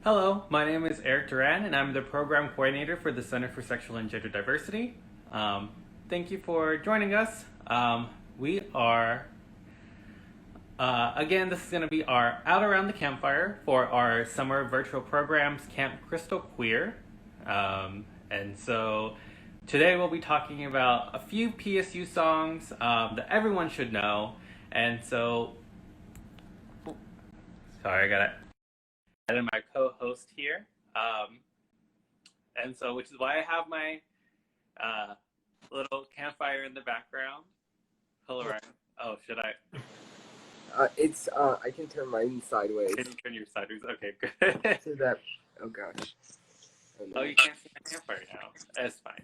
Hello, my name is Eric Duran, and I'm the program coordinator for the Center for Sexual and Gender Diversity. Um, Thank you for joining us. We are, again, this is going to be our Out Around the Campfire for our summer virtual programs, Camp Crystal Queer. And so today we'll be talking about a few PSU songs that everyone should know. And so, sorry, I got it. And my co-host here. And so, which is why I have my little campfire in the background. Hello, Ryan. Oh, should I? I can turn mine sideways. Can you turn your sideways? Okay, good. So that, oh gosh. Oh, you can't see my campfire now. That's fine.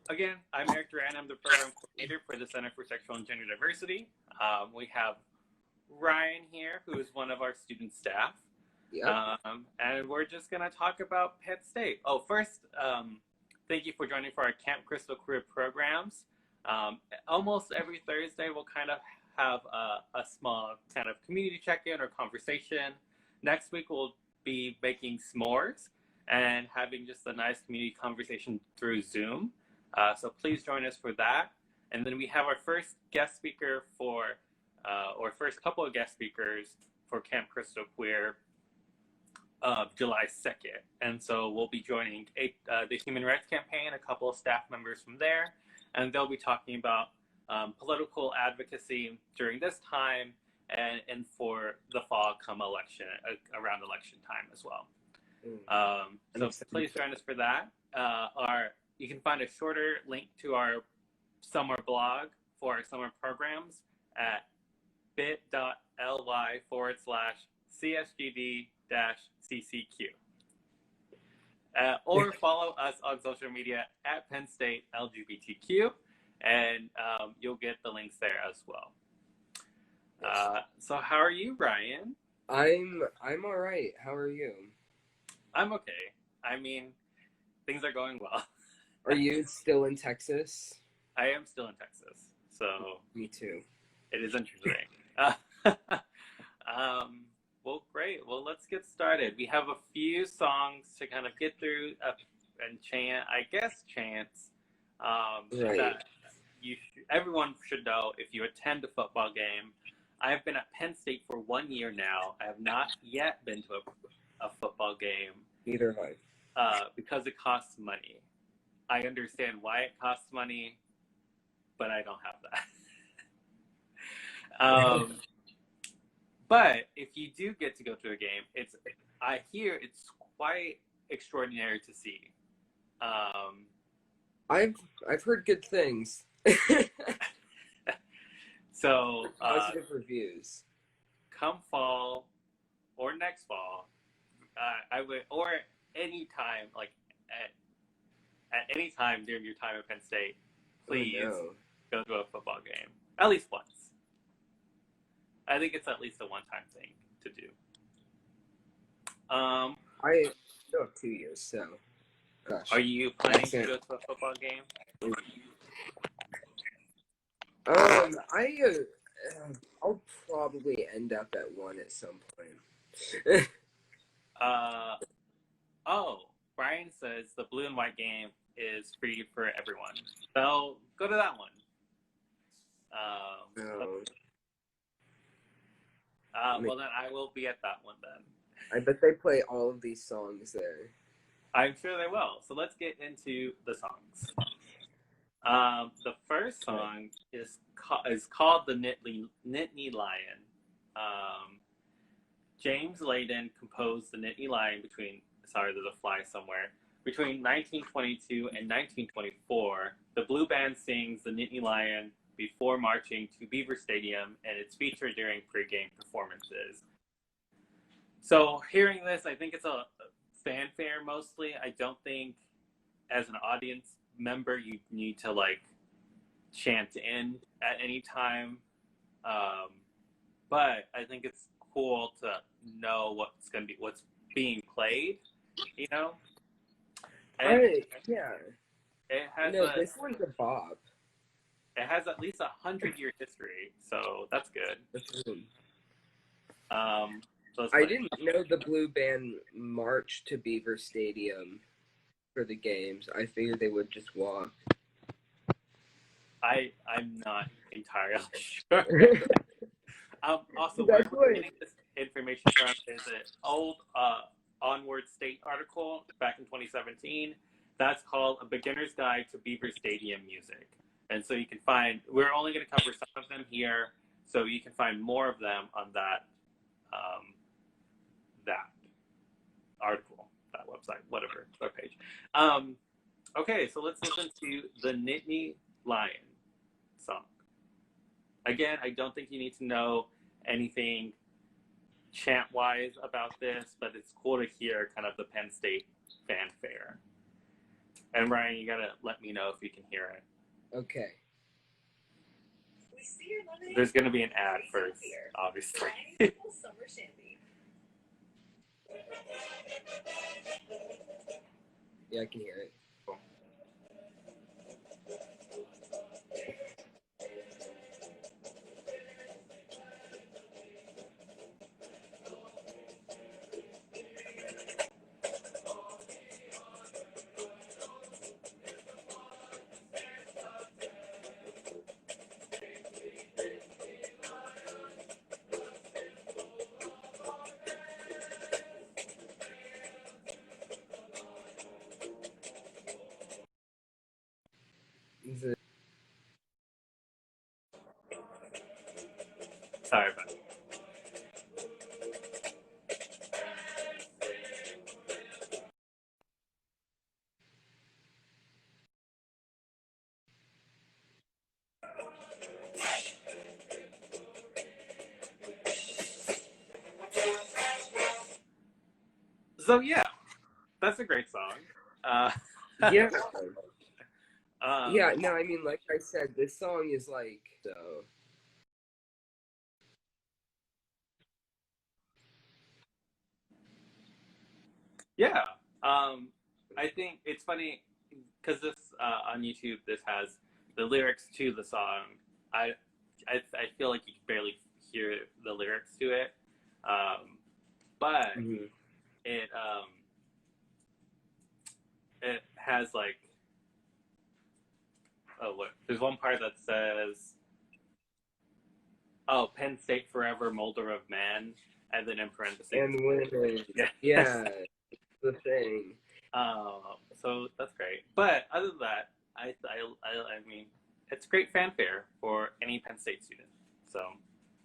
Again, I'm Eric Duran. I'm the program coordinator for the Center for Sexual and Gender Diversity. We have Ryan here, who is one of our student staff. Yeah. And we're just going to talk about Penn State. Oh, first, thank you for joining for our Camp Crystal Queer programs. Almost every Thursday, we'll kind of have a small kind of community check-in or conversation. Next week, we'll be making s'mores and having just a nice community conversation through Zoom. So please join us for that. And then we have our first guest speaker or first couple of guest speakers for Camp Crystal Queer July 2nd. And so we'll be joining the Human Rights Campaign, a couple of staff members from there, and they'll be talking about political advocacy during this time and for the fall come election, around election time as well. So please join us for that. You can find a shorter link to our summer blog for our summer programs at bit.ly/CSGD-CCQ. Or follow us on social media at Penn State LGBTQ, and you'll get the links there as well. So how are you, Ryan? I'm all right. How are you? I'm okay. I mean, things are going well. Are you still in Texas? I am still in Texas, so Me too. it is interesting. Well, great. Well, let's get started. We have a few songs to kind of get through and chants. Right. That everyone should know if you attend a football game. I've been at Penn State for 1 year now. I have not yet been to a football game. Neither have I. Because it costs money. I understand why it costs money, but I don't have that. But if you do get to go to a game, I hear it's quite extraordinary to see. I've heard good things. So positive reviews. Come fall or next fall, I would, or any time, like at any time during your time at Penn State, please go to a football game at least once. I think it's at least a one-time thing to do. I still have 2 years, so. Gosh. Are you planning to go to a football game? I'll probably end up at one at some point. Brian says the blue and white game is free for everyone. So go to that one. No. Well, then I will be at that one then. I bet they play all of these songs there. I'm sure they will. So let's get into the songs. The first song is called the Nittany Lion. James Layden composed the Nittany Lion between 1922 and 1924. The Blue Band sings the Nittany Lion before marching to Beaver Stadium, and it's featured during pregame performances. So hearing this, I think it's a fanfare mostly. I don't think as an audience member you need to like chant in at any time. But I think it's cool to know what's being played, you know? And yeah. It has this one's a bop. It has at least 100-year history, so that's good. So let's I play. didn't know the blue band marched to Beaver Stadium for the games. I figured they would just walk. I'm not entirely sure. Also, where That's we're what. getting this information from is an old Onward State article back in 2017. That's called A Beginner's Guide to Beaver Stadium Music. And so you can find, we're only going to cover some of them here, so you can find more of them on that that article, that website, whatever, webpage. Okay, so let's listen to the Nittany Lion song. Again, I don't think you need to know anything chant-wise about this, but it's cool to hear kind of the Penn State fanfare. And Ryan, you gotta let me know if you can hear it. Okay. There's gonna be an ad first, obviously. Yeah, I can hear it. Is it? Sorry about it. So yeah, that's a great song. Yeah. Um, Yeah, no, I mean, like I said, this song is like, so. yeah, I think it's funny because this on YouTube, this has the lyrics to the song. I I feel like you can barely hear the lyrics to it, but Mhm. it it has like, oh look, there's one part that says, "Oh, Penn State forever, molder of man," and then in parentheses, And women. yeah. Yeah, the thing. So that's great. But other than that, I mean, it's great fanfare for any Penn State student. So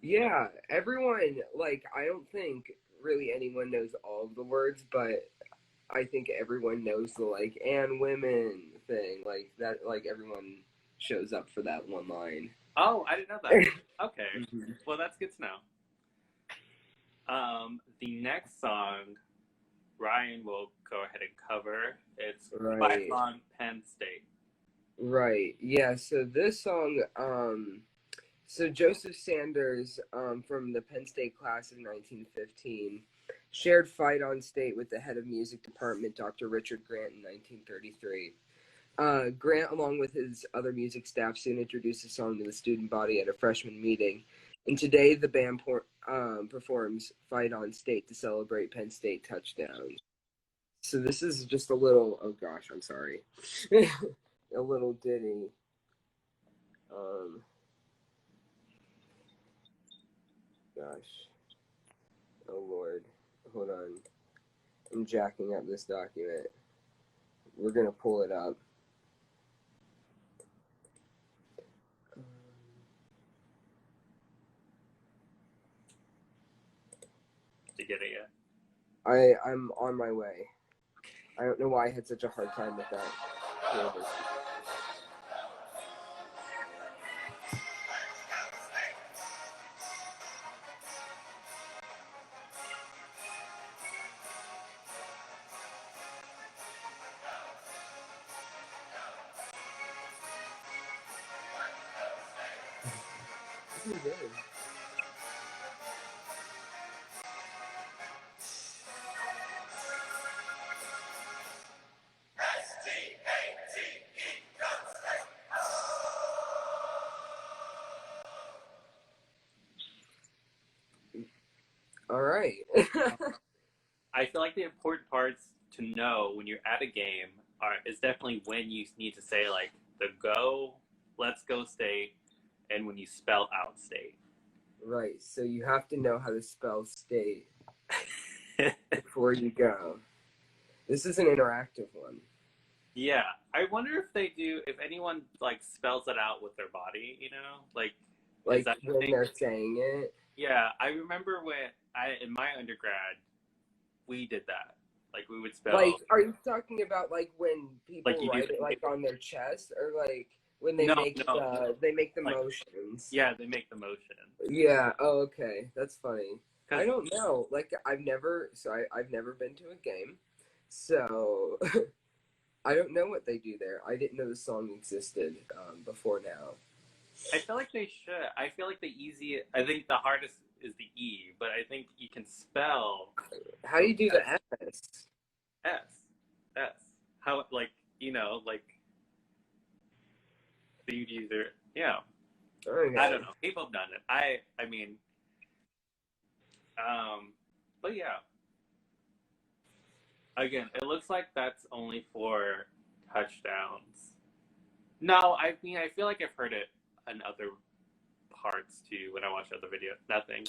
Yeah, everyone, like, I don't think really anyone knows all of the words, but I think everyone knows the, like, and women thing. Like, that, like, everyone shows up for that one line. oh, I didn't know that. Okay, Mm-hmm. well that's good to know. The next song Ryan will go ahead and cover. It's Right. Python Penn State. Right. Yeah, so this song, so Joseph Sanders, from the Penn State class of 1915, shared Fight on State with the head of music department, Dr. Richard Grant, in 1933. Grant, along with his other music staff, soon introduced the song to the student body at a freshman meeting. And today the band performs Fight on State to celebrate Penn State touchdowns. So this is just a little, oh gosh, I'm sorry. A little ditty. Gosh. Oh Lord. Hold on. I'm jacking up this document. We're gonna pull it up. Did you get it yet? I'm on my way. I don't know why I had such a hard time with that. Here it is. This is good. All right. I feel like the important parts to know when you're at a game is definitely when you need to say like the go, let's go state, and when you spell out state. Right. So you have to know how to spell state before you go. This is an interactive one. Yeah, I wonder if they do, if anyone like spells it out with their body, like is Like that when thing? they're saying it. Yeah, I remember when in my undergrad we did that. Like we would spell Like, are you talking about like when like people you do. write it like on their chest, or like when No, no, they make the like motions? yeah, they make the motion. Yeah. Oh, okay. That's funny. I Cause don't know. Like, I've never been to a game, so I don't know what they do there. I didn't know the song existed before now. I feel like they should. I feel like I think the hardest is the E, but I think you can spell How do you do the S? S. S. How, like, like, the user, yeah. Okay. I don't know. People have done it. I mean, but yeah. Again, it looks like that's only for touchdowns. No, I mean, I feel like I've heard it in other parts too when I watch other videos. Nothing.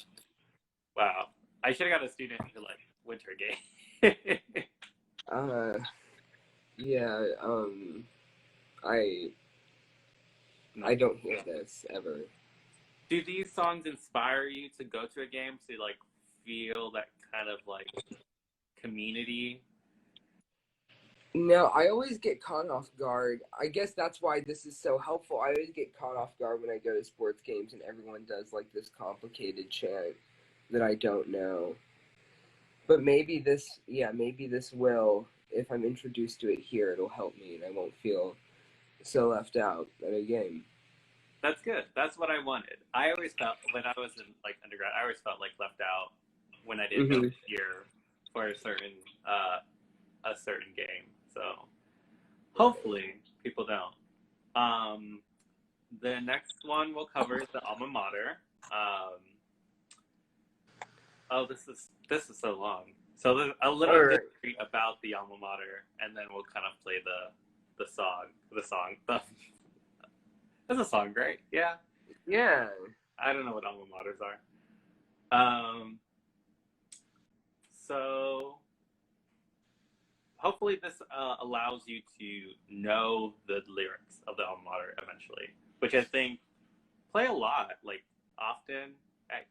Wow. I should have got a student who like winter game. Yeah. I don't hear this ever. Do these songs inspire you to go to a game to like feel that kind of like community? No, I always get caught off guard. I guess that's why this is so helpful. I always get caught off guard when I go to sports games and everyone does like this complicated chant that I don't know. But maybe this will, if I'm introduced to it here, it'll help me and I won't feel so left out at a game. That's good. That's what I wanted. I always felt when I was in like undergrad, I always felt like left out when I didn't go here for a certain game. So hopefully people don't. The next one we'll cover is the alma mater. Oh, this is so long. So there's a little history about the alma mater, and then we'll kind of play the song. That's a song, right? Yeah. Yeah. I don't know what alma maters are. So hopefully this allows you to know the lyrics of the alma mater eventually, which I think play a lot, like often at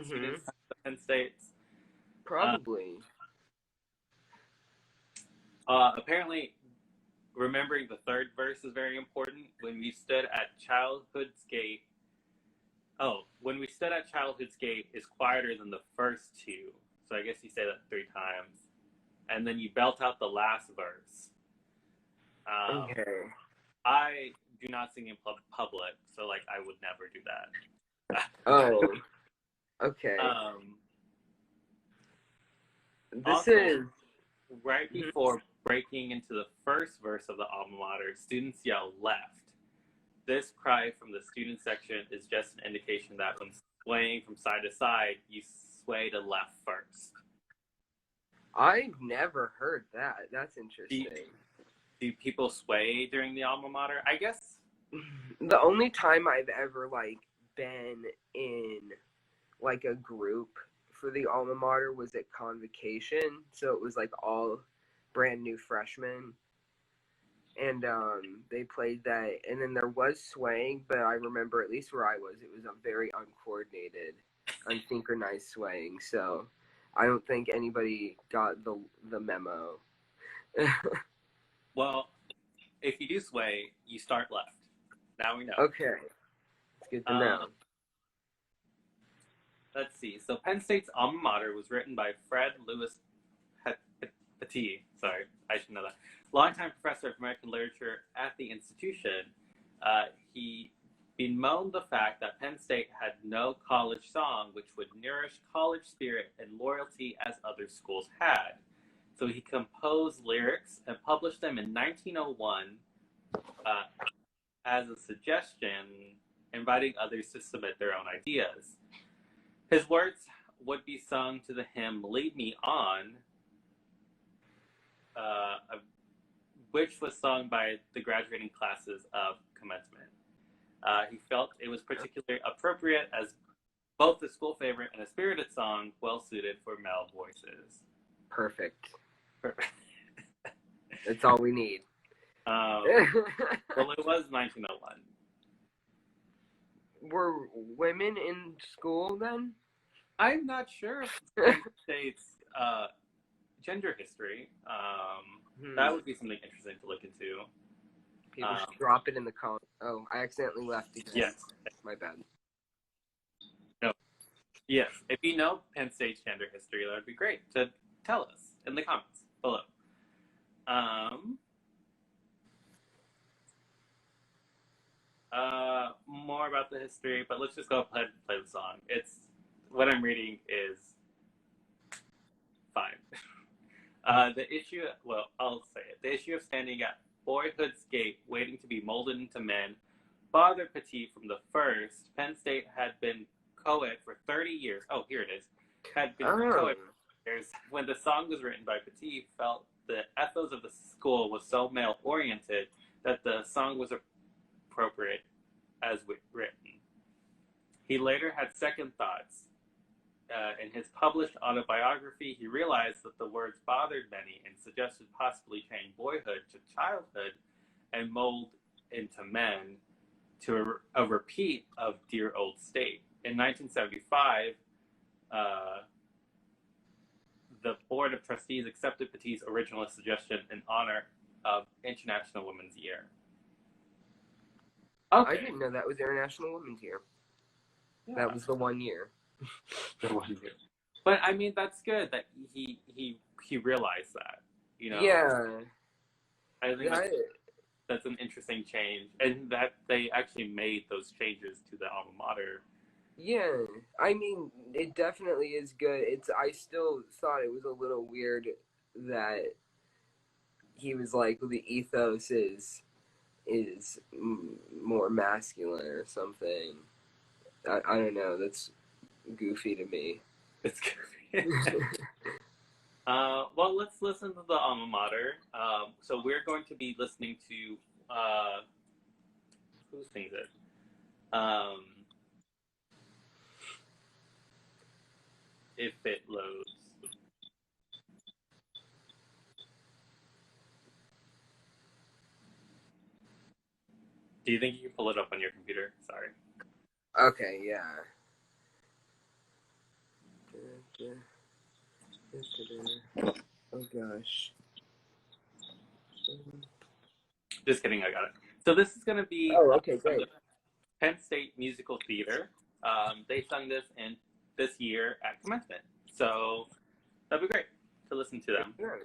students at Penn States. Probably. Apparently, remembering the third verse is very important. When we stood at childhood's gate is quieter than the first two. So I guess you say that 3 times. And then you belt out the last verse. Okay. I do not sing in public, so like I would never do that. Oh. Okay. This also, is right before breaking into the first verse of the alma mater, students yell left. This cry from the student section is just an indication that when swaying from side to side, you sway to left first. I've never heard that. That's interesting. Do people sway during the alma mater? I guess the only time I've ever like been in like a group for the alma mater was at convocation, so it was like all brand new freshmen, and they played that, and then there was swaying, but I remember at least where I was, it was a very uncoordinated, unsynchronized swaying, so I don't think anybody got the memo. Well, if you do sway, you start left. Now we know. Okay, it's good to know. Let's see. So Penn State's alma mater was written by Fred Lewis Petit. Sorry, I should know that. Longtime professor of American literature at the institution. He bemoaned the fact that Penn State had no college song which would nourish college spirit and loyalty as other schools had. So he composed lyrics and published them in 1901 as a suggestion, inviting others to submit their own ideas. His words would be sung to the hymn "Lead Me On," which was sung by the graduating classes of commencement. He felt it was particularly appropriate as both a school favorite and a spirited song, well suited for male voices. Perfect. Perfect. That's all we need. Well, it was 1901. Were women in school then? I'm not sure if the state's gender history. That would be something interesting to look into. People should drop it in the comments. Oh, I accidentally left again. Yes. My bad. No. Yes. If you know Penn State's gender history, that would be great to tell us in the comments below. More about the history, but let's just go ahead and play the song. It's what I'm reading is fine. The issue, well, I'll say it. The issue of standing at boyhood's gate, waiting to be molded into men, bothered Petit from the first. Penn State had been co-ed for 30 years. Oh, here it is. Had been co-ed for years. When the song was written by Petit, felt the ethos of the school was so male-oriented that the song was appropriate as written. He later had second thoughts. In his published autobiography, he realized that the words bothered many and suggested possibly change boyhood to childhood and mold into men to a repeat of Dear Old State. In 1975, the Board of Trustees accepted Petit's original suggestion in honor of International Women's Year. Okay. I didn't know that was International Women's Year. Yeah. That was the 1 year. The 1 year. But I mean, that's good that he realized that, you know. Yeah. I think that's an interesting change, and that they actually made those changes to the alma mater. Yeah, I mean, it definitely is good. I still thought it was a little weird that he was like, the ethos is more masculine or something. I don't know. That's goofy to me. It's goofy. Well, let's listen to the alma mater. So we're going to be listening to who sings it? If it loads. Do you think you can pull it up on your computer? Sorry. Okay, yeah. Oh gosh. Just kidding, I got it. So this is going to be okay, great. Penn State Musical Theater. They sung this in this year at commencement. So that'd be great to listen to them. Yeah.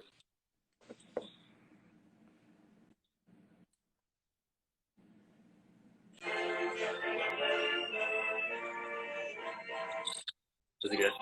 Is it good?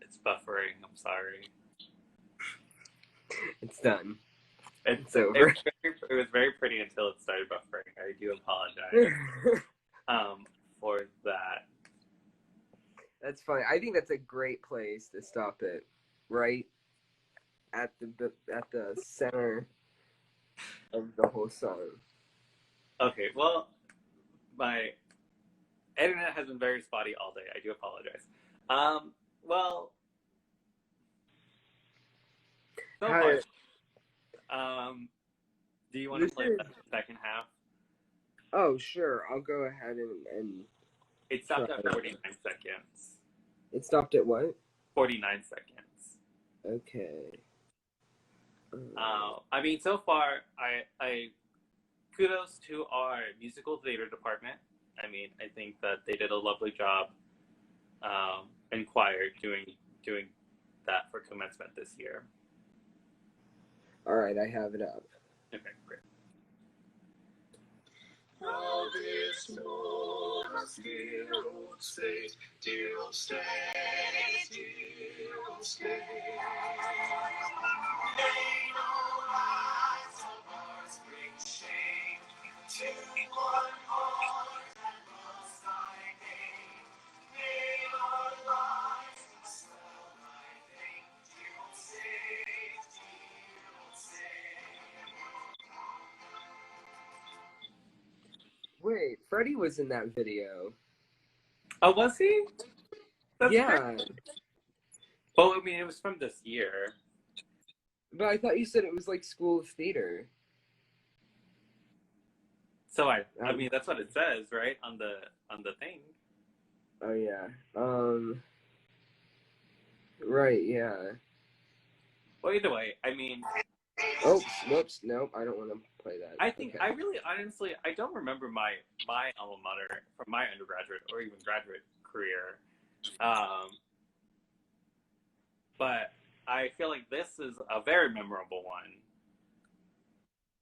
It's buffering. I'm sorry. It's done. It's over. It was very pretty until it started buffering. I do apologize for that. That's funny. I think that's a great place to stop it, right at the center of the whole song. Okay, well, my internet has been very spotty all day. I do apologize. Well, so much. Do you want to play the second half? Oh, sure. I'll go ahead and It stopped try at it. 49 seconds. It stopped at what? 49 seconds. Okay. I mean, so far, I kudos to our musical theater department. I mean, I think that they did a lovely job in choir doing that for commencement this year. All right, I have it up. Okay, great. Wait, Freddie was in that video. Oh, was he? That's Yeah, great. Well, I mean, it was from this year. but I thought you said it was like School of Theater. So I mean, that's what it says, right, on the thing. Oh yeah. Right, yeah. Well, either way, I mean, Oh, whoops, nope, I don't want to play that. I think Okay. I really honestly I don't remember my alma mater from my undergraduate or even graduate career, but I feel like this is a very memorable one.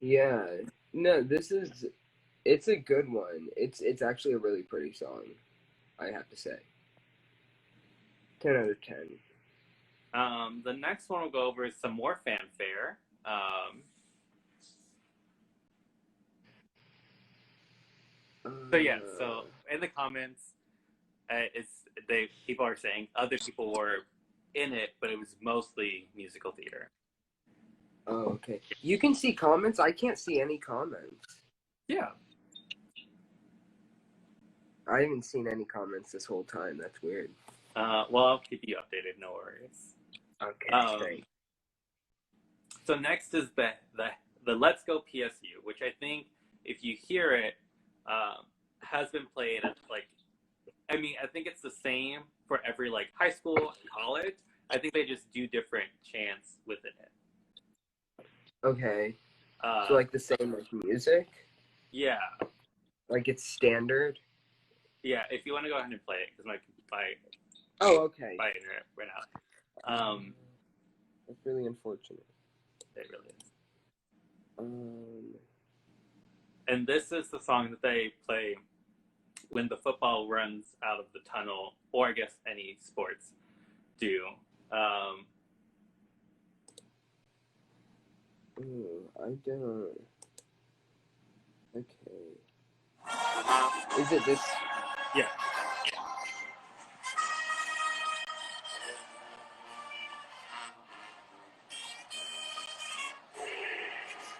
Yeah. No, it's a good one. It's actually a really pretty song, I have to say. 10 out of 10. The next one we'll go over is some more fanfare. So yeah, so in the comments, people are saying other people were in it, but it was mostly musical theater. Oh, okay. You can see comments. I can't see any comments. Yeah. I haven't seen any comments this whole time. That's weird. Well, I'll keep you updated. No worries. Okay, great. So next is the Let's Go PSU, which I think if you hear it, has been played at I mean, I think it's the same for every high school and college. I think they just do different chants within it. Okay. So like the same like music? Yeah. Like it's standard? Yeah, if you want to go ahead and play it, because my okay. my internet ran out. That's really unfortunate. It really is. And this is the song that they play when the football runs out of the tunnel, or I guess any sports do. I don't. Okay. Is it this? Yeah.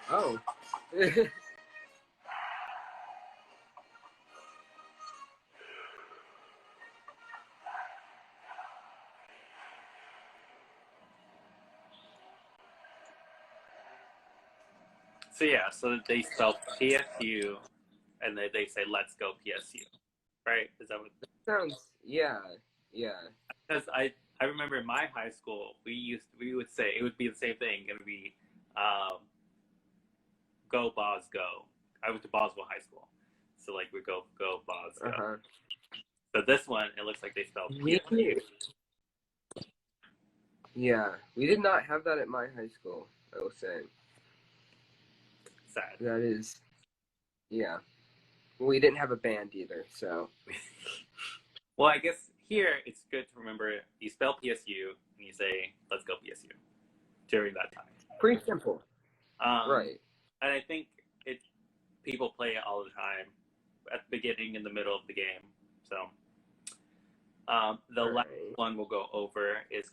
Oh. So yeah, so they spell PSU, and they say "Let's go PSU," right? Is that what? Sounds. Yeah. Because I remember in my high school we would say it would be the same thing. It would be "Go Boz Go." I went to Boswell High School, so we go Boz Go. Uh-huh. So this one, it looks like they spelled PSU. Yeah, we did not have that at my high school, I will say. Sad. That is, yeah. We didn't have a band either, so. Well, I guess here it's good to remember you spell PSU and you say "Let's go PSU" during that time. Pretty simple. Right. And I think people play it all the time at the beginning and the middle of the game. So the last one we'll go over is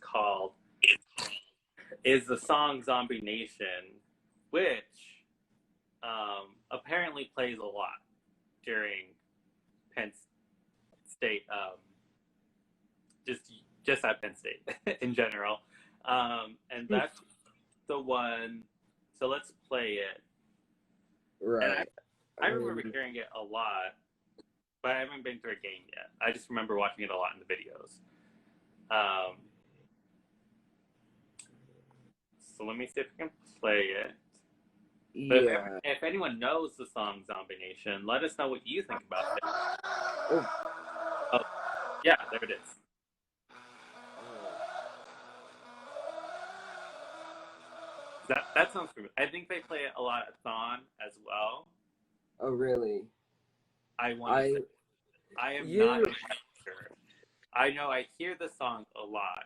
the song "Zombie Nation," which apparently plays a lot during Penn State, just at Penn State in general, and that's the one. So let's play it. Right. And I remember hearing it a lot, but I haven't been through a game yet. I just remember watching it a lot in the videos. So let me see if I can play it. But Yeah. if anyone knows the song Zombie Nation, let us know what you think about it. Oh, yeah, there it is. That sounds familiar. I think they play it a lot at Thon as well. Oh, really? I am not entirely sure. I know I hear the song a lot.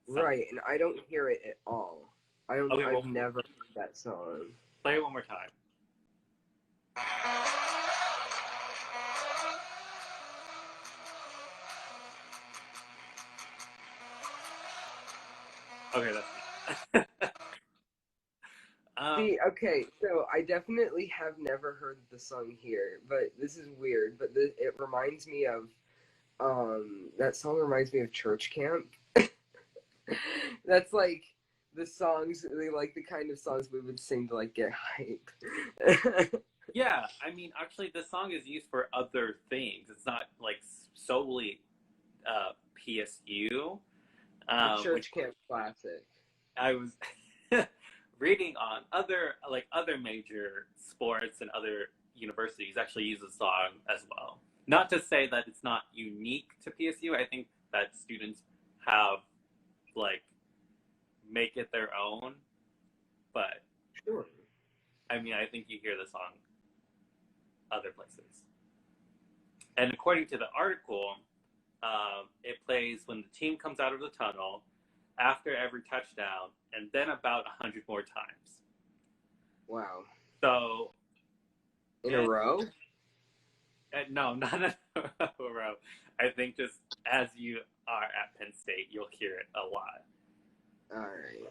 Right, and I don't hear it at all. I've never heard that song. Play it one more time. Okay, that's See, okay, so I definitely have never heard the song here, but this is weird. But it reminds me of, that song reminds me of church camp. That's like the songs, like the kind of songs we would sing to like get hype. Yeah, I mean, actually, the song is used for other things. It's not like solely PSU. The church camp classic. I was reading on other major sports and other universities actually use the song as well. Not to say that it's not unique to PSU. I think that students have like make it their own, but sure. I mean, I think you hear the song other places. And according to the article, it plays when the team comes out of the tunnel, after every touchdown, and then about 100 more times. Wow. So in a row? No, not in a row. I think just as you are at Penn State, you'll hear it a lot. All right.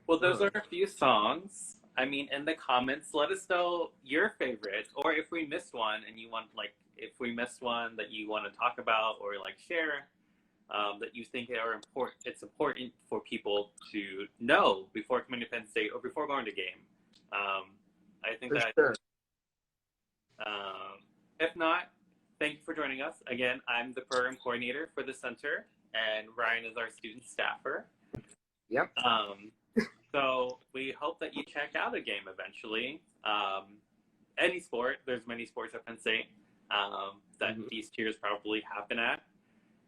Well, those are a few songs. I mean, in the comments, let us know your favorite, or if we missed one and you want, like, if we missed one that you want to talk about or like share, that you think are important. It's important for people to know before coming to Penn State or before going to game. I think that. Sure. If not, thank you for joining us. Again, I'm the program coordinator for the center, and Ryan is our student staffer. Yep. So we hope that you check out a game eventually. Any sport, there's many sports at Penn State that these tiers probably happen at.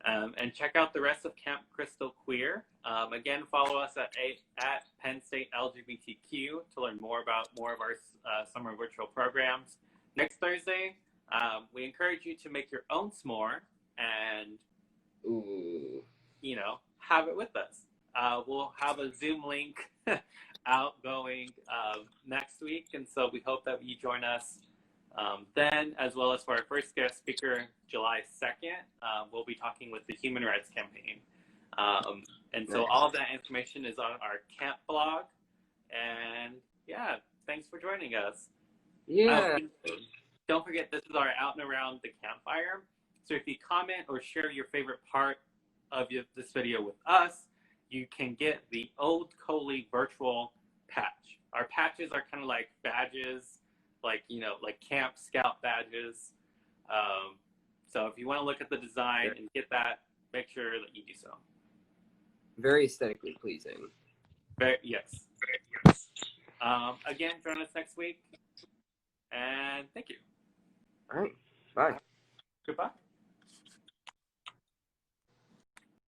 And check out the rest of Camp Crystal Queer. Again, follow us at Penn State LGBTQ to learn more about more of our summer virtual programs. Next Thursday, we encourage you to make your own s'more and, have it with us. We'll have a Zoom link outgoing next week, and so we hope that you join us then, as well as for our first guest speaker, July 2nd. We'll be talking with the Human Rights Campaign. And so all of that information is on our camp blog. And yeah, thanks for joining us. Yeah. Don't forget, this is our Out and Around the Campfire. So if you comment or share your favorite part of this video with us, you can get the Old Coley virtual patch. Our patches are kind of like badges, like Camp Scout badges. So if you want to look at the design and get that, make sure that you do so. Very aesthetically pleasing. Yes. Again, join us next week. And thank you. All right. Bye. Goodbye.